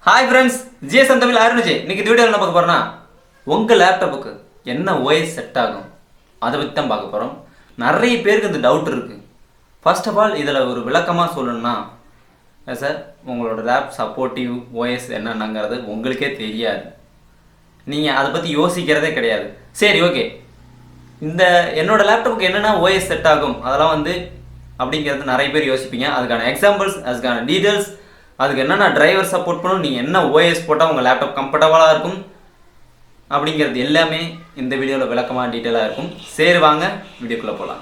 Hi friends, GSM Tamil ஆரம்பிச்சு இன்னைக்கு video என்ன பார்க்க போறோம்னா உங்கள் லேப்டாப்புக்கு என்ன ஓஎஸ் செட் ஆகும் அதை பற்றி தான் பார்க்க போகிறோம். நிறைய பேருக்கு இந்த டவுட் இருக்குது. ஃபர்ஸ்ட் ஆஃப் ஆல் இதில் ஒரு விளக்கமாக சொல்லணும்னா சார் உங்களோட லேப் சப்போர்ட்டிவ் ஓஎஸ் என்னென்னங்கிறது உங்களுக்கே தெரியாது, நீங்கள் அதை பற்றி யோசிக்கிறதே கிடையாது. சரி, ஓகே, இந்த என்னோடய லேப்டாப்புக்கு என்னென்ன ஓஎஸ் செட் ஆகும் அதெல்லாம் அப்படிங்கிறது நிறைய பேர் யோசிப்பீங்க. அதுக்கான எக்ஸாம்பிள்ஸ், அதுக்கான டீட்டெயில்ஸ், அதுக்கு என்னென்ன டிரைவர் சப்போர்ட் பண்ணணும், நீங்கள் என்ன ஓஎஸ் போட்டால் உங்கள் லேப்டாப் கம்ஃபர்டபுளாக இருக்கும் அப்படிங்கிறது எல்லாமே இந்த வீடியோவில் விளக்கமாக டீட்டெயிலாக இருக்கும். சரி, வாங்க வீடியோக்குள்ளே போகலாம்.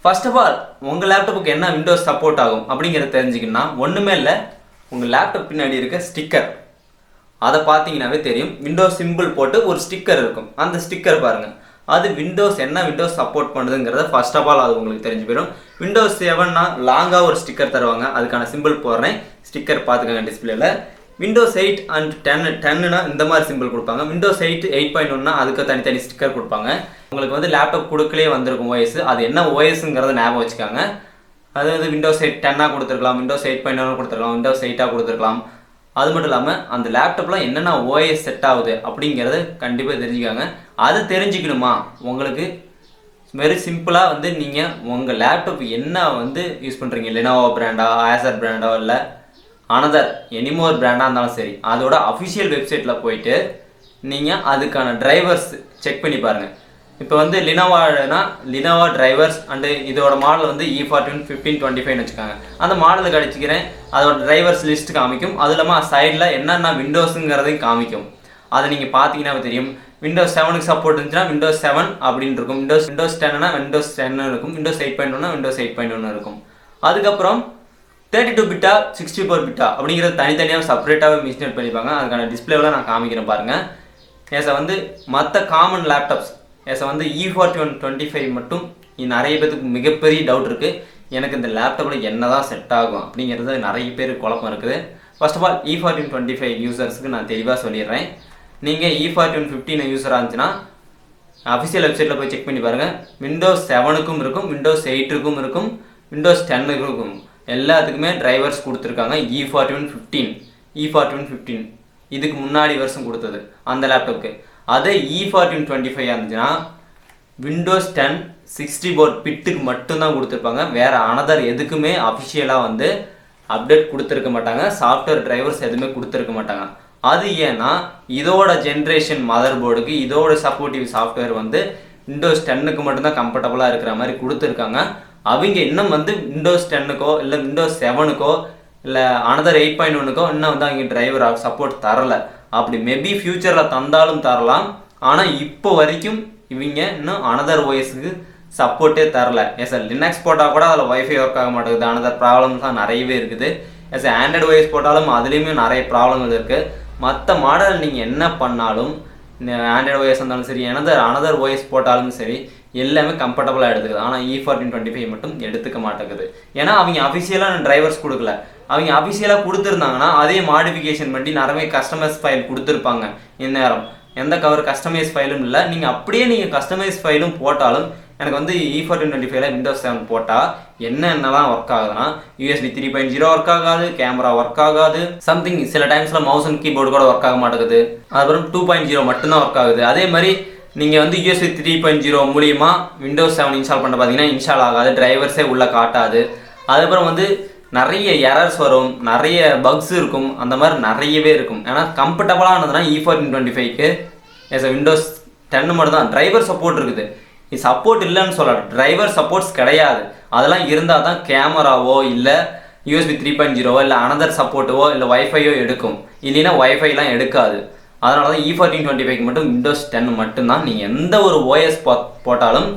ஃபர்ஸ்ட் ஆஃப் ஆல் உங்கள் லேப்டாப்புக்கு என்ன விண்டோஸ் சப்போர்ட் ஆகும் அப்படிங்கிறத தெரிஞ்சுக்கணும்னா ஒன்றுமே இல்லை, உங்கள் லேப்டாப் பின்னாடி இருக்க ஸ்டிக்கர் அதை பார்த்தீங்கன்னாவே தெரியும். விண்டோஸ் சிம்பிள் போட்டு ஒரு ஸ்டிக்கர் இருக்கும், அந்த ஸ்டிக்கர் பாருங்கள். அது விண்டோஸ் என்ன விண்டோஸ் சப்போர்ட் பண்ணுதுங்கிறத ஃபர்ஸ்ட் ஆஃப் ஆல் அது உங்களுக்கு தெரிஞ்சு போயிடும். விண்டோஸ் 7னா லாங்காக ஒரு ஸ்டிக்கர் தருவாங்க, அதுக்கான சிம்பிள் போடுறேன், ஸ்டிக்கர் பார்த்துக்கோங்க டிஸ்பிளேல. விண்டோஸ் 8 அண்ட் 10னா இந்த மாதிரி சிம்பிள் கொடுப்பாங்க. விண்டோஸ் 8 8.1னா அதுக்கு தனித்தனி ஸ்டிக்கர் கொடுப்பாங்க. உங்களுக்கு லேப்டாப் கொடுக்கலே வந்திருக்கும் ஓஎஸ், அது என்ன ஓஎஸ்ங்கிறத ஞாபகம் வச்சுக்காங்க. அது விண்டோஸ் 8 10ஆக கொடுத்துருக்கலாம், விண்டோஸ் 8.1 கொடுத்துருக்கலாம், விண்டோஸ் 8ஆக கொடுத்துருக்கலாம். அது மட்டும் இல்லாமல் அந்த லேப்டாப்பில் என்னென்ன ஓஎஸ் செட் ஆகுது அப்படிங்கிறத கண்டிப்பாக தெரிஞ்சுக்காங்க. அது தெரிஞ்சுக்கணுமா உங்களுக்கு வெரி சிம்பிளாக நீங்கள் உங்கள் லேப்டாப் என்ன யூஸ் பண்ணுறீங்க, லெனோவோ பிராண்டா, ஆசர் பிராண்டோ, இல்லை அனதர் எனிமோர் பிராண்டாக இருந்தாலும் சரி, அதோட அஃபிஷியல் வெப்சைட்டில் போயிட்டு நீங்கள் அதுக்கான டிரைவர்ஸ் செக் பண்ணி பாருங்கள். இப்போ லினோவானா லினோவா டிரைவர்ஸ் அண்டு இதோட மாடல் E14 1525 வச்சுக்காங்க. அந்த மாடலுக்கு கிடச்சிக்கிறேன், அதோட டிரைவர்ஸ் லிஸ்ட் காமிக்கும். அது இல்லாமல் சைடில் என்னென்ன விண்டோஸுங்கிறதையும் காமிக்கும். அதை நீங்கள் பார்த்தீங்கன்னா தெரியும். விண்டோஸ் 7க்கு சப்போர்ட் இருந்துச்சுன்னா விண்டோஸ் 7 அப்படின்னு இருக்கும், விண்டோஸ் 10னா விண்டோஸ் 10 இருக்கும், விண்டோஸ் 8.1னா விண்டோஸ் 8.1 இருக்கும். அதுக்கப்புறம் 32 பிட்டா 64 பிட்டா அப்படிங்கிறது தனித்தனியாக செப்பரேட்டாகவே மிஷினேட் பண்ணிப்பாங்க. அதுக்கான டிஸ்பிளேவில் நான் காமிக்கிறேன் பாருங்கள். ஏசை மற்ற காமன் லேப்டாப்ஸ் ஏசை E41 25 மட்டும் நிறைய பேருக்கு மிகப்பெரிய டவுட் இருக்குது. எனக்கு இந்த லேப்டாப்பில் என்ன தான் செட் ஆகும் அப்படிங்கிறது நிறைய பேர் குழப்பம் இருக்குது. ஃபர்ஸ்ட் ஆஃப் ஆல் E14 25 யூசர்ஸுக்கு நான் தெளிவாக சொல்லிடுறேன். நீங்கள் E14 15 யூஸராக இருந்துச்சுன்னா அஃபிஷியல் வெப்சைட்டில் போய் செக் பண்ணி பாருங்கள். விண்டோஸ் 7க்கும் இருக்கும், விண்டோஸ் 8க்கும் இருக்கும், விண்டோஸ் 10க்கும் இருக்கும். எல்லாத்துக்குமே டிரைவர்ஸ் கொடுத்துருக்காங்க. E14 15 இதுக்கு முன்னாடி வருஷம் கொடுத்தது அந்த லேப்டாப்புக்கு. அதே E14 25 இருந்துச்சுன்னா விண்டோஸ் 10 64 பிட்டுக்கு மட்டும்தான் கொடுத்துருப்பாங்க. வேறு அனதர் எதுக்குமே அஃபிஷியலாக அப்டேட் கொடுத்துருக்க மாட்டாங்க, சாஃப்ட்வேர் டிரைவர்ஸ் எதுவுமே கொடுத்துருக்க மாட்டாங்க. அது ஏன்னா இதோட ஜென்ரேஷன் மதர் போர்டுக்கு இதோட சப்போர்ட்டிவ் சாஃப்ட்வேர் விண்டோஸ் 10க்கு மட்டும்தான் கம்ஃபர்டபுளாக இருக்கிற மாதிரி கொடுத்துருக்காங்க. அவங்க இன்னும் விண்டோஸ் 10க்கோ இல்லை விண்டோஸ் 7க்கோ இல்லை அனதர் 8.1க்கோ இன்னும் அவங்க டிரைவர் சப்போர்ட் தரலை. அப்படி மேபி ஃப்யூச்சரில் தந்தாலும் தரலாம். ஆனால் இப்போ வரைக்கும் இவங்க இன்னும் அனதர் ஓஎஸ்க்கு சப்போர்ட்டே தரல. லினக்ஸ் போட்டால் கூட அதில் வைஃபை ஒர்க் ஆக மாட்டேங்குது, அனதர் ப்ராப்ளம்ஸ் தான் நிறையவே இருக்குது. ஆண்ட்ராய்டு ஓஎஸ் போட்டாலும் அதுலேயுமே நிறைய ப்ராப்ளங்கள் இருக்குது. மற்ற மாடல் நீங்கள் என்ன பண்ணாலும் ஆண்ட்ராய்டு ஓஎஸ் இருந்தாலும் சரி, அனதர் ஓஎஸ் போட்டாலும் சரி, எல்லாமே கம்ஃபர்டபுளாக எடுத்துக்குது. ஆனால் E14 25 மட்டும் எடுத்துக்க மாட்டேங்குது. ஏன்னா அவங்க அஃபிஷியலாக டிரைவர்ஸ் கொடுக்கல. அவங்க அஃபிஷியலாக கொடுத்துருந்தாங்கன்னா அதே மாடிஃபிகேஷன் பண்ணி நிறைய கஸ்டமைஸ் ஃபைல் கொடுத்துருப்பாங்க. இந்நேரம் எந்த கஸ்டமைஸ் ஃபைலும் இல்லை. நீங்கள் அப்படியே கஸ்டமைஸ் ஃபைலும் போட்டாலும் எனக்கு E14 25ல விண்டோஸ் 7 போட்டால் என்னென்னலாம் ஒர்க் ஆகுதுன்னா USB 3.0 ஒர்க் ஆகாது, கேமரா ஒர்க் ஆகாது, சம்திங் சில டைம்ஸில் மவுஸ் அண்ட் கீபோர்டு கூட ஒர்க் ஆக மாட்டேங்குது. அதுக்கப்புறம் 2.0 மட்டும்தான் ஒர்க் ஆகுது. அதே மாதிரி நீங்கள் USB 3.0 மூலியமா விண்டோஸ் 7 இன்ஸ்டால் பண்ண பார்த்தீங்கன்னா இன்ஸ்டால் ஆகாது, டிரைவர்ஸே உள்ளே காட்டாது. அதுக்கப்புறம் நிறைய எரர்ஸ் வரும், நிறைய பக்ஸ் இருக்கும், அந்த மாதிரி நிறையவே இருக்கும். ஏன்னா கம்ஃபர்டபுளானதுன்னா E14 25க்கு விண்டோஸ் 10 மட்டும் தான் டிரைவர் சப்போர்ட் இருக்குது. இது சப்போர்ட் இல்லைன்னு சொல்லலாம், டிரைவர் சப்போர்ட்ஸ் கிடையாது. அதெல்லாம் இருந்தால் தான் கேமராவோ இல்லை USB 3.0 இல்லை அனதர் சப்போர்ட்டோ இல்லை வைஃபையோ எடுக்கும், இல்லைன்னா வைஃபைலாம் எடுக்காது. அதனால தான் E14 25க்கு மட்டும் விண்டோஸ் 10 மட்டும்தான். நீங்கள் எந்த ஒரு ஓஎஸ் போட்டாலும்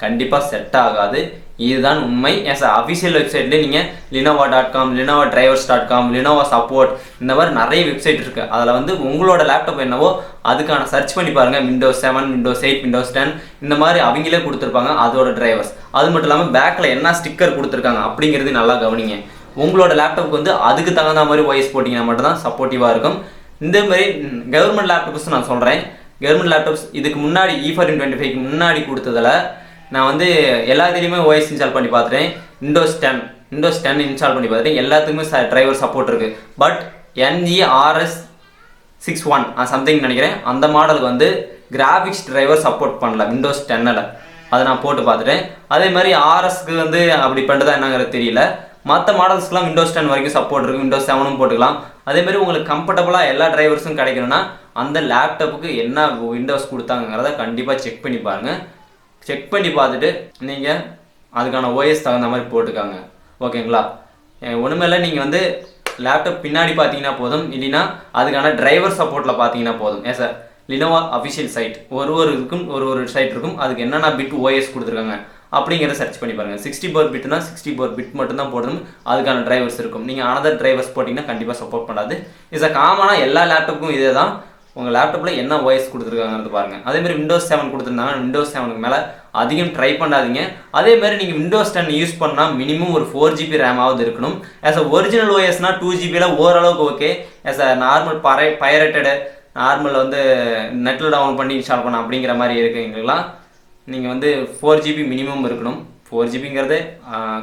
கண்டிப்பாக செட் ஆகாது. இதுதான் உண்மை. அஃபிஷியல் வெப்சைட்லேயே நீங்கள் lenovo.com, linovadrivers.com, lenovo சப்போர்ட் இந்த மாதிரி நிறைய வெப்சைட் இருக்குது. அதில் உங்களோட லேப்டாப் என்னவோ அதுக்கான சர்ச் பண்ணி பாருங்கள். விண்டோஸ் 7, விண்டோஸ் 8, விண்டோஸ் 10 இந்த மாதிரி அவங்களே கொடுத்துருப்பாங்க அதோட டிரைவர்ஸ். அது மட்டும் இல்லாமல் பேக்கில் என்ன ஸ்டிக்கர் கொடுத்துருக்காங்க அப்படிங்கிறது நல்லா கவனிங்க. உங்களோட லேப்டாப்புக்கு அதுக்கு தகுந்த மாதிரி ஓஎஸ் போட்டிங்கன்னா மட்டும்தான் சப்போர்ட்டிவாக இருக்கும். இந்த மாதிரி கவர்மெண்ட் லேப்டாப்ஸ் நான் சொல்கிறேன், கவர்மெண்ட் லேப்டாப்ஸ் இதுக்கு முன்னாடி E1425க்கு முன்னாடி கொடுத்ததில் நான் வந்து எல்லாத்துலேயுமே ஓஎஸ் இன்ஸ்டால் பண்ணி பார்த்துட்டேன். விண்டோஸ் 10 இன்ஸ்டால் பண்ணி பார்த்துட்டேன். எல்லாத்துக்குமே டிரைவர் சப்போர்ட் இருக்குது. பட் NGRS61 சம்திங் நினைக்கிறேன், அந்த மாடலுக்கு வந்து கிராஃபிக்ஸ் டிரைவர் சப்போர்ட் பண்ணல விண்டோஸ் 10ல். அதை நான் போட்டு பார்த்துட்டேன். அதே மாதிரி RSக்கு வந்து அப்படி பண்ணுறதா என்னங்கிறது தெரியல. மற்ற மாடல்ஸ்க்குலாம் விண்டோஸ் 10 வரைக்கும் சப்போர்ட் இருக்குது. விண்டோஸ் 7ம் போட்டுக்கலாம். அதே மாதிரி உங்களுக்கு கம்ஃபர்டபுளாக எல்லா டிரைவர்ஸும் கிடைக்கணும்னா அந்த லேப்டாப்புக்கு என்ன விண்டோஸ் கொடுத்தாங்கிறத கண்டிப்பாக செக் பண்ணி பாருங்கள். செக் பண்ணி பார்த்துட்டு நீங்கள் அதுக்கான ஓஎஸ் தகுந்த மாதிரி போட்டுக்காங்க. ஓகேங்களா? ஒன்றுமே இல்லை, நீங்கள் வந்து லேப்டாப் பின்னாடி பார்த்தீங்கன்னா போதும், இல்லைன்னா அதுக்கான டிரைவர் சப்போர்ட்டில் பார்த்தீங்கன்னா போதும். சார் லினோவா அஃபிஷியல் சைட் ஒரு இதுக்கும் ஒரு சைட் இருக்கும். அதுக்கு என்னென்ன பிட் ஓஎஸ் கொடுத்துருக்காங்க அப்படிங்கிறத சர்ச் பண்ணி பாருங்கள். 64 பிட்னா 64 பிட் மட்டும்தான் போடணும். அதுக்கான டிரைவர்ஸ் இருக்கும். நீங்கள் அனதர் டிரைவர்ஸ் போட்டிங்கன்னா கண்டிப்பாக சப்போர்ட் பண்ணாது. காமனாக எல்லா லேப்டாப்புக்கும் இதே தான். உங்கள் லேப்டாப்பில் என்ன ஓஎஸ் கொடுத்துருக்காங்கிறது பாருங்கள். அதேமாதிரி விண்டோஸ் 7 கொடுத்துருந்தாங்க. விண்டோஸ் 7க்கு மேலே அதிகம் ட்ரை பண்ணாதீங்க. அதேமாதிரி நீங்கள் விண்டோஸ் 10 யூஸ் பண்ணால் மினிமம் ஒரு 4GB ரேமாவது இருக்கணும். ஒரிஜினல் ஓஎஸ்னால் 2GBயில் ஓரளவுக்கு ஓகே. நார்மல் பைரேட்டடு நார்மல் வந்து நெட்டில் டவுன்லோட் பண்ணி இன்ஸ்டால் பண்ண அப்படிங்கிற மாதிரி இருக்குங்கலாம் நீங்கள் வந்து 4GB மினிமம் இருக்கணும். 4GBங்கிறது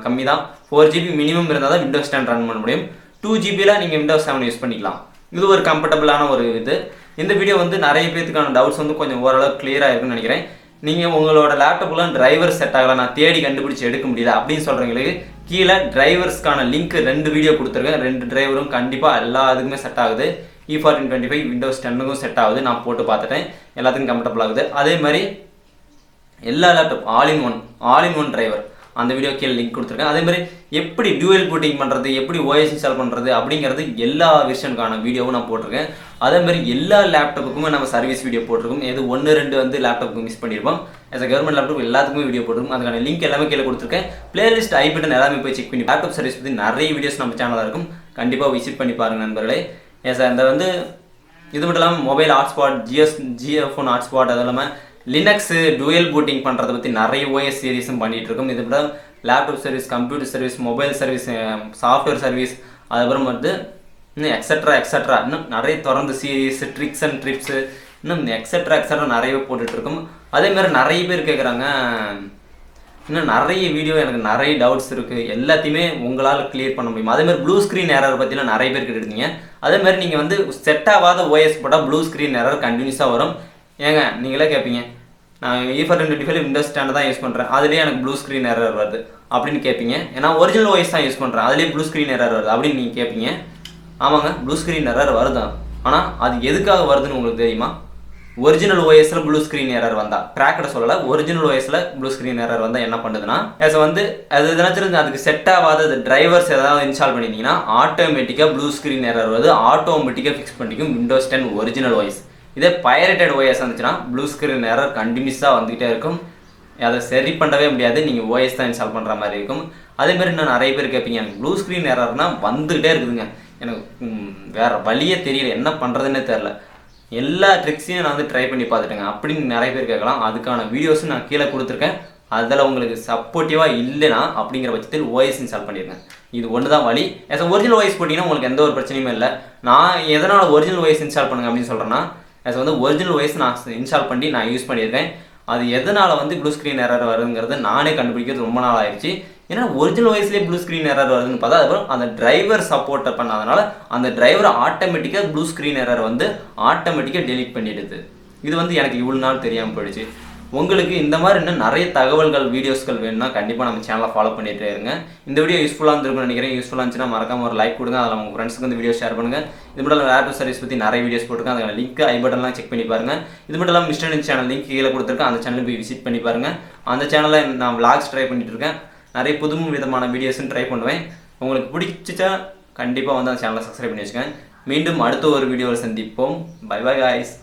கம்மி தான். 4GB மினிமம் இருந்தால் தான் விண்டோஸ் 10 ரன் பண்ண முடியும். 2GBயில் நீங்கள் விண்டோஸ் 7 யூஸ் பண்ணிக்கலாம். இது ஒரு கம்ஃபர்டபுளான ஒரு இது. இந்த வீடியோ வந்து நிறைய பேத்துக்கான டவுட்ஸ் வந்து கொஞ்சம் ஓரளவுக்கு கிளியராக இருக்குன்னு நினைக்கிறேன். நீங்கள் உங்களோட லேப்டாப்லாம் டிரைவர் செட் ஆகலை, நான் தேடி கண்டுபிடிச்சி எடுக்க முடியல அப்படின்னு சொல்கிறவங்களுக்கு கீழே டிரைவர்ஸ்க்கான லிங்க் 2 வீடியோ கொடுத்துருக்கேன். 2 டிரைவரும் கண்டிப்பாக எல்லா இதுக்குமே செட் ஆகுது. E1425 விண்டோஸ் 10க்கும் செட் ஆகுது. நான் போட்டு பார்த்துட்டேன், எல்லாத்துக்கும் கம்ஃபர்டபுள் ஆகுது. அதே மாதிரி எல்லா laptop all in one driver அந்த வீடியோ கீழே லிங்க் கொடுத்துருக்கேன். அதே மாதிரி எப்படி டியூயல் பூட்டிங் பண்ணுறது, எப்படி ஓஎஸ் இன்ஸ்டால் பண்ணுறது அப்படிங்கிறது எல்லா வெர்ஷனுக்கான வீடியோவும் நான் போட்டிருக்கேன். அதே மாதிரி எல்லா லேப்டாப்புக்குமே நம்ம சர்வீஸ் வீடியோ போட்டிருக்கோம். எது 1-2 வந்து லேப்டாப்புக்கு மிஸ் பண்ணியிருப்போம். கவர்மெண்ட் லேப்டாப் எல்லாத்துக்குமே வீடியோ போட்டிருக்கோம். அதுக்கான லிங்க் எல்லாமே கீழே கொடுத்துருக்கேன். பிளேலிஸ்ட் ஐ பட்டன் எல்லாமே போய் செக் பண்ணி லேப்டாப் சர்வீஸ் பற்றி நிறைய வீடியோஸ் நம்ம சேனலில் இருக்கும். கண்டிப்பாக விசிட் பண்ணி பாருங்கள் நண்பர்களே. இந்த வந்து இது மட்டும் இல்லாமல் மொபைல் ஹாட்ஸ்பாட், ஜியோஃபோன் ஹாட்ஸ்பாட், அது இல்லாமல் லினக்ஸு டூயல் பூட்டிங் பண்ணுறதை பற்றி நிறைய ஓஎஸ் சீரீஸும் பண்ணிகிட்டு இருக்கோம். இது கூட laptop service, computer service, mobile service, software service, அதுக்கப்புறம் வந்து இன்னும் எக்ஸட்ரா இன்னும் நிறைய தொடர்ந்து சீரீஸ், ட்ரிக்ஸ் அண்ட் ட்ரிப்ஸு, இன்னும் எக்ஸட்ரா நிறையவே போட்டுட்ருக்கோம். அதேமாதிரி நிறைய பேர் கேட்குறாங்க, இன்னும் நிறைய வீடியோ எனக்கு நிறைய டவுட்ஸ் இருக்குது, எல்லாத்தையுமே உங்களால் கிளியர் பண்ண முடியும். அதேமாதிரி ப்ளூ ஸ்க்ரீன் எரர் பற்றிலாம் நிறைய பேர் கேட்டுருந்தீங்க. அதேமாதிரி நீங்கள் வந்து செட் ஆகாத ஓஎஸ் போட்டால் ப்ளூ ஸ்க்ரீன் எரர் கண்டினியூஸாக வரும். ஏங்க நீங்களே கேட்பீங்க, நான் E1425 விண்டோஸ் 10 தான் யூஸ் பண்ணுறேன், அதுலேயே எனக்கு ப்ளூ ஸ்க்ரீன் எரர் வருது அப்படின்னு கேட்பீங்க. ஏன்னா ஒரிஜினல் ஓஎஸ் தான் யூஸ் பண்ணுறேன், அதுலேயே ப்ளூ ஸ்க்ரீன் எரர் வருது அப்படின்னு நீங்கள் கேட்பீங்க. ஆமாங்க, ப்ளூ ஸ்க்ரீன் எரர் வருதான். ஆனால் அது எதுக்காக வருதுன்னு உங்களுக்கு தெரியுமா? ஒரிஜினல் ஓஎஸ்ல ப்ளூ ஸ்க்ரீன் எரர் வந்தா, கிராக்கடை சொல்லலை, ஒரிஜினல் ஓஎஸ்ல ப்ளூ ஸ்க்ரீன் எரர் வந்தால் என்ன பண்ணுதுன்னா, வந்து அது எதனாச்சும் அதுக்கு செட் ஆகாத டிரைவர்ஸ் ஏதாவது இன்ஸ்டால் பண்ணிட்டீங்கன்னா ஆட்டோமேட்டிக்காக ப்ளூ ஸ்க்ரீன் எரர் வருது, ஆட்டோமேட்டிக்காக ஃபிக்ஸ் பண்ணிக்கும் விண்டோஸ் 10 ஒரிஜினல் ஓஎஸ். இதே பைரேட்டட் ஓஎஸ் வந்துச்சுன்னா ப்ளூ ஸ்க்ரீன் எரர் கண்டினியூஸாக வந்துகிட்டே இருக்கும். அதை சரி பண்ணவே முடியாது, நீங்கள் ஓஎஸ் தான் இன்ஸ்டால் பண்ணுற மாதிரி இருக்கும். அதேமாதிரி இன்னும் நிறைய பேர் கேட்பீங்க, எனக்கு ப்ளூ ஸ்க்ரீன் எரர்னால் வந்துகிட்டே இருக்குதுங்க, எனக்கு வேறு வழியே தெரியல, என்ன பண்ணுறதுன்னே தெரில, எல்லா ட்ரிக்ஸையும் நான் வந்து ட்ரை பண்ணி பார்த்துட்டேங்க அப்படின்னு நிறைய பேர் கேட்கலாம். அதுக்கான வீடியோஸும் நான் கீழே கொடுத்துருக்கேன். அதில் உங்களுக்கு சப்போர்ட்டிவாக இல்லைனா அப்படிங்கிற பட்சத்தில் ஓஎஸ் இன்ஸ்டால் பண்ணிடுங்க. இது ஒன்று தான் வழி. ஒரிஜினல் ஓஎஸ் போட்டிங்கன்னா உங்களுக்கு எந்த ஒரு பிரச்சனையுமே இல்லை. நான் எதனால் ஒரிஜினல் ஓஎஸ் இன்ஸ்டால் பண்ணுங்க அப்படின்னு சொல்கிறேன்னா, வந்து ஒரிஜினல் ஓஎஸ் நான் இன்ஸ்டால் பண்ணி நான் யூஸ் பண்ணியிருக்கேன். அது எதனால் வந்து ப்ளூ ஸ்க்ரீன் எரர் வருங்கிறது நானே கண்டுபிடிக்கிறது ரொம்ப நாள் ஆயிடுச்சு. ஏன்னா ஒரிஜினல் ஓஎஸ்லேயே ப்ளூ ஸ்க்ரீன் எரர் வருதுன்னு பார்த்தா, அதுக்கப்புறம் அந்த டிரைவர் சப்போர்ட்டை பண்ணாதனால அந்த டிரைவர் ஆட்டோமேட்டிக்காக ப்ளூ ஸ்க்ரீன் எரர் வந்து ஆட்டோமேட்டிக்காக டெலீட் பண்ணிடுது. இது வந்து எனக்கு இவ்வளோ நாள் தெரியாமல் போயிடுச்சு. உங்களுக்கு இந்த மாதிரி இன்னும் நிறைய தகவல்கள், வீடியோஸ்கள் வேணும்னா கண்டிப்பாக நம்ம சேனலை ஃபாலோ பண்ணிகிட்டே இருங்க. இந்த வீடியோ யூஸ்ஃபுல்லாக இருந்திருக்கும்னு நினைக்கிறேன். யூஸ்ஃபுல்லாக இருந்துச்சுன்னா மறக்காம ஒரு லைக் கொடுங்க. அதில் உங்கள் ஃப்ரெண்ட்ஸுக்கு இந்த வீடியோ ஷேர் பண்ணுங்கள். இது மட்டும் இல்லாமல் லேப்டாப் சர்வீஸ் பற்றி நிறைய வீடியோஸ் போட்டுருக்கேன். அதுக்கான லிங்க் ஐ பட்டன்லாம் செக் பண்ணி பாருங்கள். இது மட்டும் இல்லாமல் மிஸ்டர் சேனல் லிங்க் கீழே கொடுத்துருக்கேன், அந்த சேனல் போய் விசிட் பண்ணி பாருங்கள். அந்த சேனலில் நான் விளாக்ஸ் ட்ரை பண்ணிட்டு இருக்கேன், நிறைய புது விதமான வீடியோஸும் ட்ரை பண்ணுவேன். உங்களுக்கு பிடிச்சிச்சா கண்டிப்பாக வந்து அந்த சேனலை சப்ஸ்கிரைப் பண்ணி வச்சுக்கேன். மீண்டும் அடுத்த ஒரு வீடியோவில் சந்திப்போம். Bye bye guys.